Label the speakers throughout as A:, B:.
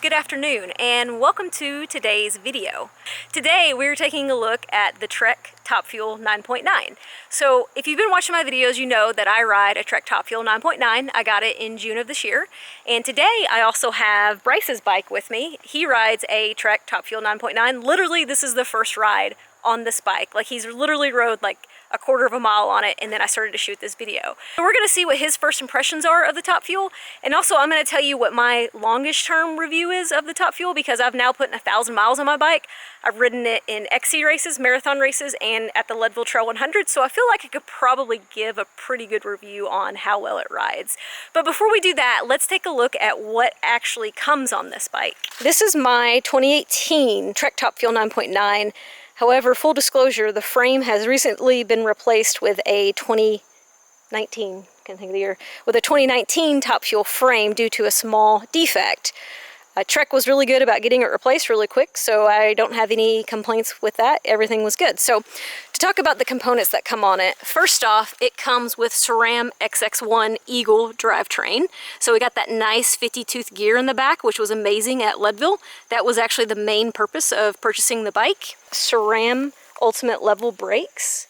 A: good afternoon, and welcome to today's video. Today we're taking a look at the Trek Top Fuel 9.9. So if you've been watching my videos, you know that I ride a Trek Top Fuel 9.9. I got it in June of this year. And today I also have Bryce's bike with me. He rides a Trek Top Fuel 9.9. Literally, this is the first ride on this bike. Like, he's literally rode like a quarter of a mile on it, and then I started to shoot this video. So we're gonna see what his first impressions are of the Top Fuel, and also I'm gonna tell you what my longest term review is of the Top Fuel, because I've now put in 1,000 miles on my bike. I've ridden it in XC races, marathon races, and at the Leadville Trail 100, so I feel like I could probably give a pretty good review on how well it rides. But before we do that, let's take a look at what actually comes on this bike. This is my 2018 Trek Top Fuel 9.9. However, full disclosure, the frame has recently been replaced with a 2019, can't think of the year, with a 2019 Top Fuel frame due to a small defect. Trek was really good about getting it replaced really quick, so I don't have any complaints with that. Everything was good. So to talk about the components that come on it, first off, it comes with SRAM XX1 Eagle drivetrain. So we got that nice 50-tooth gear in the back, which was amazing at Leadville. That was actually the main purpose of purchasing the bike. SRAM Ultimate Level brakes,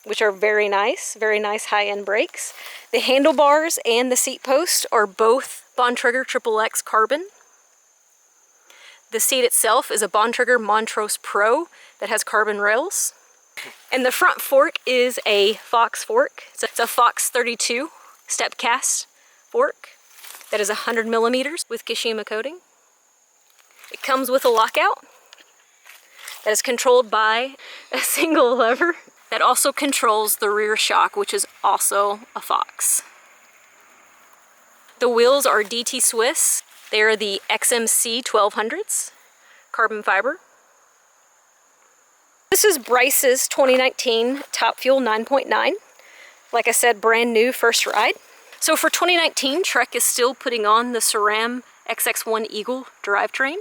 A: which are very nice high-end brakes. The handlebars and the seat post are both Bontrager XXX carbon. The seat itself is a Bontrager Montrose Pro that has carbon rails. And the front fork is a Fox fork. It's a Fox 32 step cast fork that is 100 millimeters with Kashima coating. It comes with a lockout that is controlled by a single lever that also controls the rear shock, which is also a Fox. The wheels are DT Swiss. They are the XMC 1200s, carbon fiber. This is Bryce's 2019 Top Fuel 9.9. Like I said, brand new, first ride. So for 2019, Trek is still putting on the SRAM XX1 Eagle drivetrain.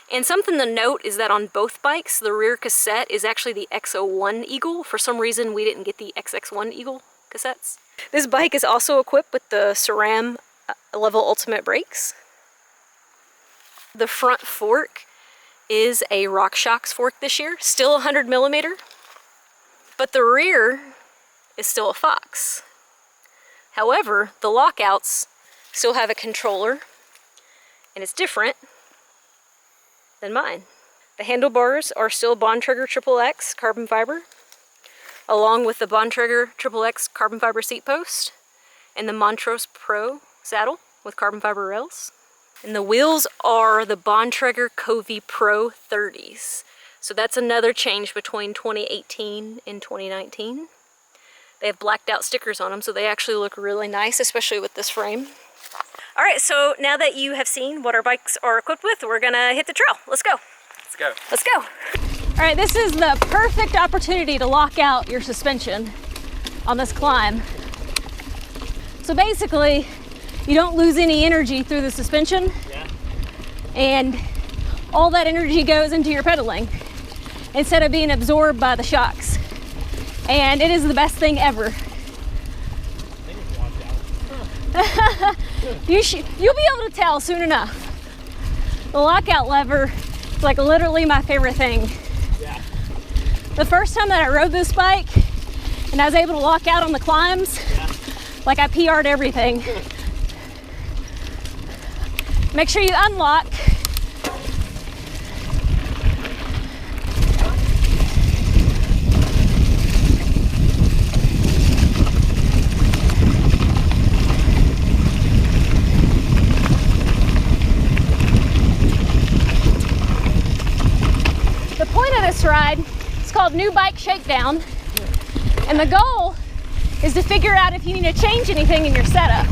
A: And something to note is that on both bikes, the rear cassette is actually the X01 Eagle. For some reason, we didn't get the XX1 Eagle cassettes. This bike is also equipped with the SRAM Level Ultimate brakes. The front fork is a RockShox fork this year, still 100 millimeter, but the rear is still a Fox. However, the lockouts still have a controller, and it's different than mine. The handlebars are still Bontrager XXX carbon fiber, along with the Bontrager XXX carbon fiber seat post and the Montrose Pro saddle with carbon fiber rails. And the wheels are the Bontrager Covey Pro 30s. So that's another change between 2018 and 2019. They have blacked out stickers on them, so they actually look really nice, especially with this frame. All right, so now that you have seen what our bikes are equipped with, we're gonna hit the trail. Let's go.
B: Let's go.
A: Let's go. All right, this is the perfect opportunity to lock out your suspension on this climb. So basically, you don't lose any energy through the suspension, and all that energy goes into your pedaling instead of being absorbed by the shocks. And it is the best thing ever. You'll be able to tell soon enough. The lockout lever is like literally my favorite thing.
B: Yeah.
A: The first time that I rode this bike and I was able to lock out on the climbs, like I PR'd everything. Make sure you unlock. The point of this ride is called New Bike Shakedown, and the goal is to figure out if you need to change anything in your setup.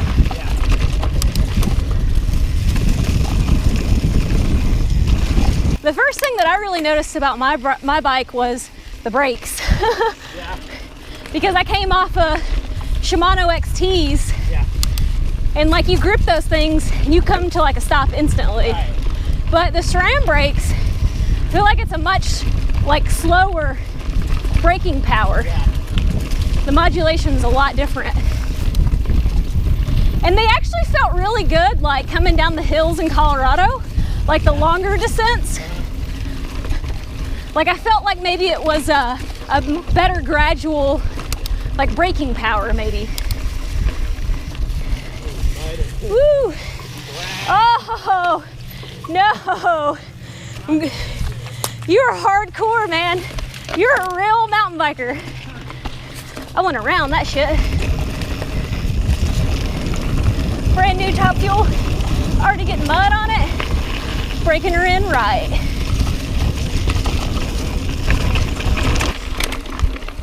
A: The first thing that I really noticed about my bike was the brakes. Because I came off of Shimano XTs, and like you grip those things and you come to like a stop instantly. But the SRAM brakes, I feel like it's a much like slower braking power. The modulation is a lot different. And they actually felt really good, like coming down the hills in Colorado, like the longer descents. Like I felt like maybe it was a better gradual, like braking power maybe. Woo! Oh, no. You're hardcore, man. You're a real mountain biker. I went around that shit. Brand new Top Fuel. Already getting mud on it. Breaking her in right.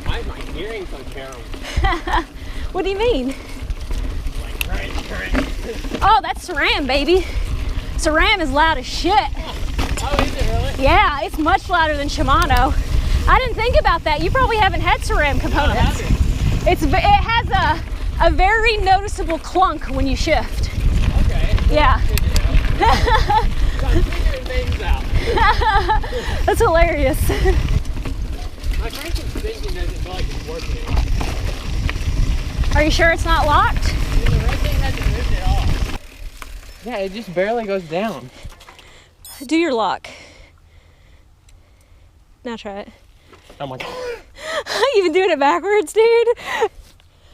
B: Why is my hearing so terrible?
A: What do you mean?
B: Like,
A: Oh, that's SRAM, baby. SRAM is loud as shit.
B: oh, is it really?
A: Yeah, it's much louder than Shimano. I didn't think about that. You probably haven't had SRAM components.
B: No,
A: It has a very noticeable clunk when you shift.
B: okay.
A: Yeah.
B: I'm figuring things out.
A: That's hilarious.
B: My crank suspension doesn't feel like it's working.
A: Are you sure it's not locked?
B: The red thing hasn't moved at all. Yeah, it just barely goes down.
A: Do your lock. Now try it.
B: Oh my god.
A: You've been doing it backwards, dude.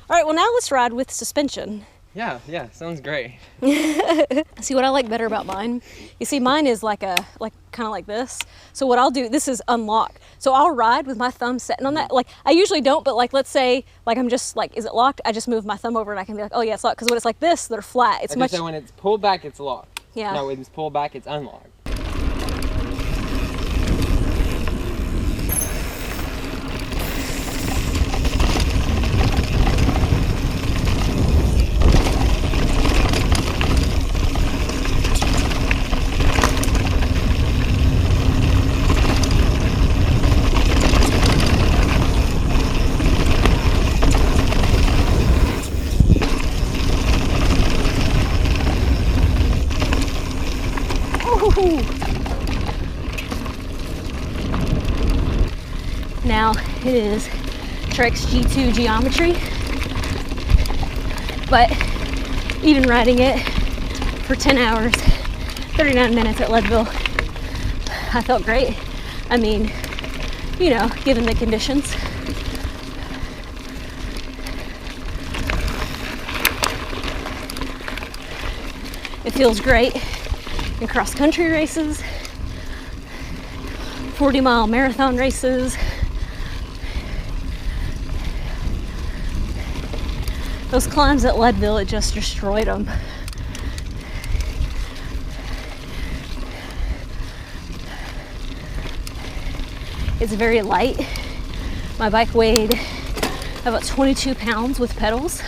A: All right, well now let's ride with suspension.
B: Yeah, sounds great.
A: See what I like better about mine? You see, mine is like kind of like this. So what I'll do, this is unlocked. So I'll ride with my thumb sitting on that. Like I usually don't, but like let's say like I'm just like, is it locked? I just move my thumb over and I can be like, oh yeah, it's locked. Because when it's like this, they're flat. It's much.
B: So when it's pulled back, it's locked.
A: Yeah.
B: No, when it's pulled back, it's unlocked.
A: Now it is Trek's G2 geometry, but even riding it for 10 hours, 39 minutes at Leadville, I felt great. I mean, you know, given the conditions. It feels great in cross-country races, 40-mile marathon races. Those climbs at Leadville, it just destroyed them. It's very light. My bike weighed about 22 pounds with pedals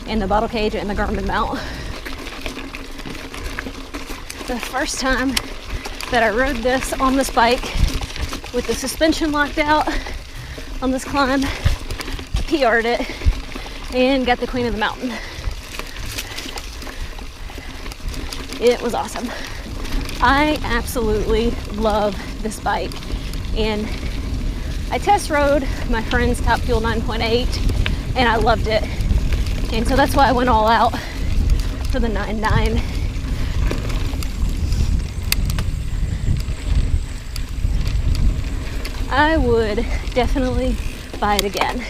A: and the bottle cage and the Garmin mount. The first time that I rode this on this bike with the suspension locked out on this climb, I PR'd it and got the Queen of the Mountain. It was awesome. I absolutely love this bike, and I test rode my friend's Top Fuel 9.8 and I loved it, and so that's why I went all out for the 9.9. I would definitely buy it again.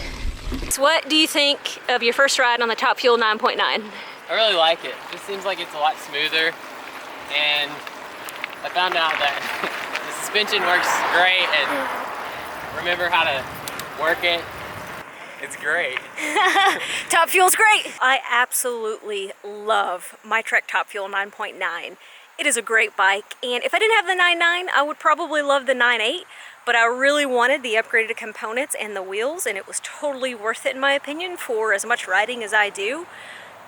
A: So what do you think of your first ride on the Top Fuel 9.9?
B: I really like it. It just seems like it's a lot smoother, and I found out that the suspension works great, and remember how to work it. It's great.
A: Top Fuel's great. I absolutely love my Trek Top Fuel 9.9. It is a great bike, and if I didn't have the 9.9, I would probably love the 9.8. But I really wanted the upgraded components and the wheels, and it was totally worth it in my opinion for as much riding as I do.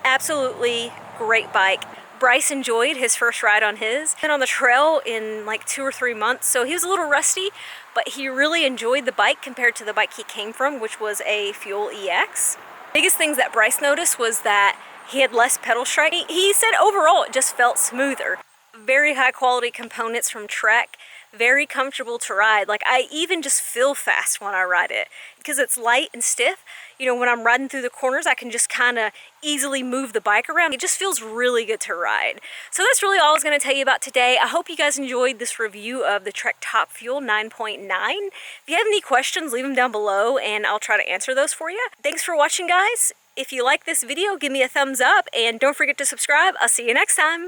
A: Absolutely great bike. Bryce enjoyed his first ride on his. Been on the trail in like 2 or 3 months, so he was a little rusty, but he really enjoyed the bike compared to the bike he came from, which was a Fuel EX. Biggest things that Bryce noticed was that he had less pedal strike. He said overall it just felt smoother. Very high quality components from Trek. Very comfortable to ride. Like I even just feel fast when I ride it because it's light and stiff. you know, when I'm riding through the corners, I can just kind of easily move the bike around. It just feels really good to ride. So that's really all I was going to tell you about today. I hope you guys enjoyed this review of the Trek Top Fuel 9.9. If you have any questions, leave them down below and I'll try to answer those for you. Thanks for watching, guys. If you like this video, give me a thumbs up and don't forget to subscribe. I'll see you next time.